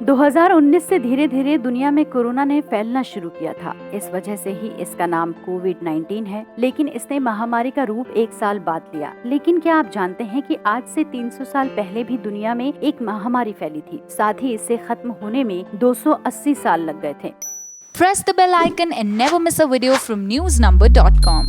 2019 से धीरे धीरे दुनिया में कोरोना ने फैलना शुरू किया था। इस वजह से ही इसका नाम कोविड-19 है, लेकिन इसने महामारी का रूप एक साल बाद लिया। लेकिन क्या आप जानते हैं कि आज से 300 साल पहले भी दुनिया में एक महामारी फैली थी। साथ ही इसे खत्म होने में 280 साल लग गए थे। Press the bell icon and never miss a video from newsnumber.com।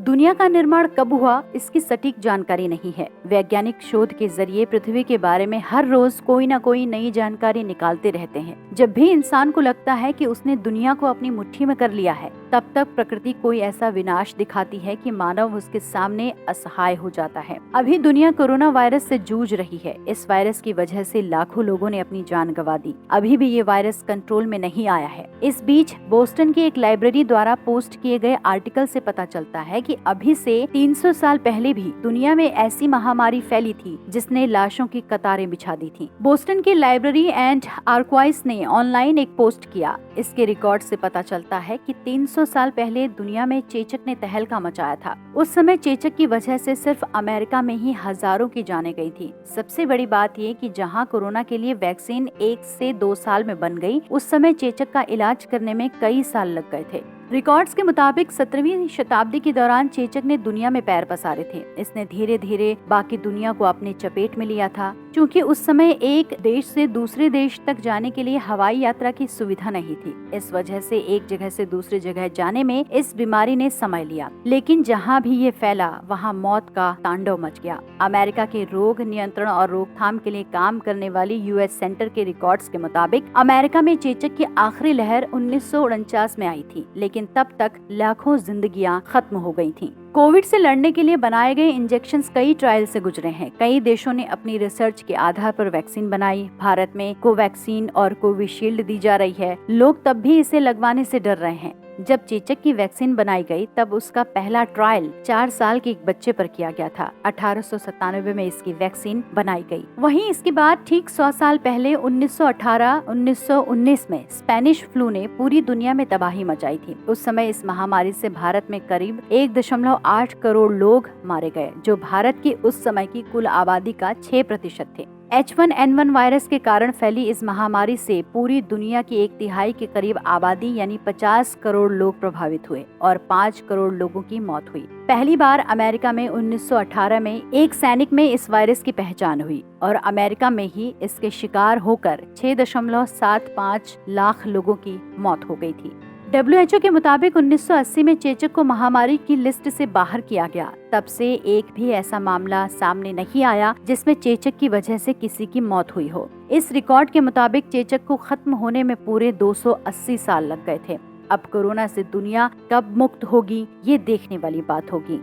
दुनिया का निर्माण कब हुआ, इसकी सटीक जानकारी नहीं है। वैज्ञानिक शोध के जरिए पृथ्वी के बारे में हर रोज कोई न कोई नई जानकारी निकालते रहते हैं। जब भी इंसान को लगता है कि उसने दुनिया को अपनी मुट्ठी में कर लिया है, तब तक प्रकृति कोई ऐसा विनाश दिखाती है कि मानव उसके सामने असहाय हो जाता है। अभी दुनिया कोरोना वायरस से जूझ रही है। इस वायरस की वजह से लाखों लोगों ने अपनी जान गंवा दी। अभी भी ये वायरस कंट्रोल में नहीं आया है। इस बीच बोस्टन की एक लाइब्रेरी द्वारा पोस्ट किए गए आर्टिकल से पता चलता है कि अभी से 300 साल पहले भी दुनिया में ऐसी महामारी फैली थी जिसने लाशों की कतारें बिछा दी थी। बोस्टन की लाइब्रेरी एंड आर्काइव्स ने ऑनलाइन एक पोस्ट किया। इसके रिकॉर्ड से पता चलता है कि 300 साल पहले दुनिया में चेचक ने तहलका मचाया था। उस समय चेचक की वजह से सिर्फ अमेरिका में ही हजारों की जानें गई थी। सबसे बड़ी बात ये कि जहां कोरोना के लिए वैक्सीन 1 से 2 साल में बन गई, उस समय चेचक का इलाज करने में कई साल लग गए थे। रिकॉर्ड्स के मुताबिक 17वीं शताब्दी के दौरान चेचक ने दुनिया में पैर पसारे थे। इसने धीरे धीरे बाकी दुनिया को अपने चपेट में लिया था। क्योंकि उस समय एक देश से दूसरे देश तक जाने के लिए हवाई यात्रा की सुविधा नहीं थी। इस वजह से एक जगह से दूसरी जगह जाने में इस बीमारी ने समय लिया। लेकिन जहां भी ये फैला, वहां मौत का तांडव मच गया। अमेरिका के रोग नियंत्रण और रोकथाम के लिए काम करने वाली यूएस सेंटर के रिकॉर्ड्स के मुताबिक अमेरिका में चेचक की आखिरी लहर 1949 में आई थी, लेकिन तब तक लाखों जिंदगियां खत्म हो गई थीं। कोविड से लड़ने के लिए बनाए गए इंजेक्शंस कई ट्रायल से गुजरे हैं। कई देशों ने अपनी रिसर्च के आधार पर वैक्सीन बनाई। भारत में कोवैक्सीन और कोविशील्ड दी जा रही है। लोग तब भी इसे लगवाने से डर रहे हैं। जब चेचक की वैक्सीन बनाई गई, तब उसका पहला ट्रायल 4 साल के एक बच्चे पर किया गया था। 1897 में इसकी वैक्सीन बनाई गई। वहीं इसके बाद ठीक 100 साल पहले 1918-1919 में स्पेनिश फ्लू ने पूरी दुनिया में तबाही मचाई थी। उस समय इस महामारी से भारत में करीब 1.8 करोड़ लोग मारे गए, जो भारत की उस समय की कुल आबादी का 6% थे। H1N1 वायरस के कारण फैली इस महामारी से पूरी दुनिया की 1/3 के करीब आबादी यानी 50 करोड़ लोग प्रभावित हुए और 5 करोड़ लोगों की मौत हुई। पहली बार अमेरिका में 1918 में एक सैनिक में इस वायरस की पहचान हुई और अमेरिका में ही इसके शिकार होकर 6.75 लाख लोगों की मौत हो गई थी। WHO के मुताबिक 1980 में चेचक को महामारी की लिस्ट से बाहर किया गया। तब से एक भी ऐसा मामला सामने नहीं आया जिसमें चेचक की वजह से किसी की मौत हुई हो। इस रिकॉर्ड के मुताबिक चेचक को खत्म होने में पूरे 280 साल लग गए थे। अब कोरोना से दुनिया कब मुक्त होगी, ये देखने वाली बात होगी।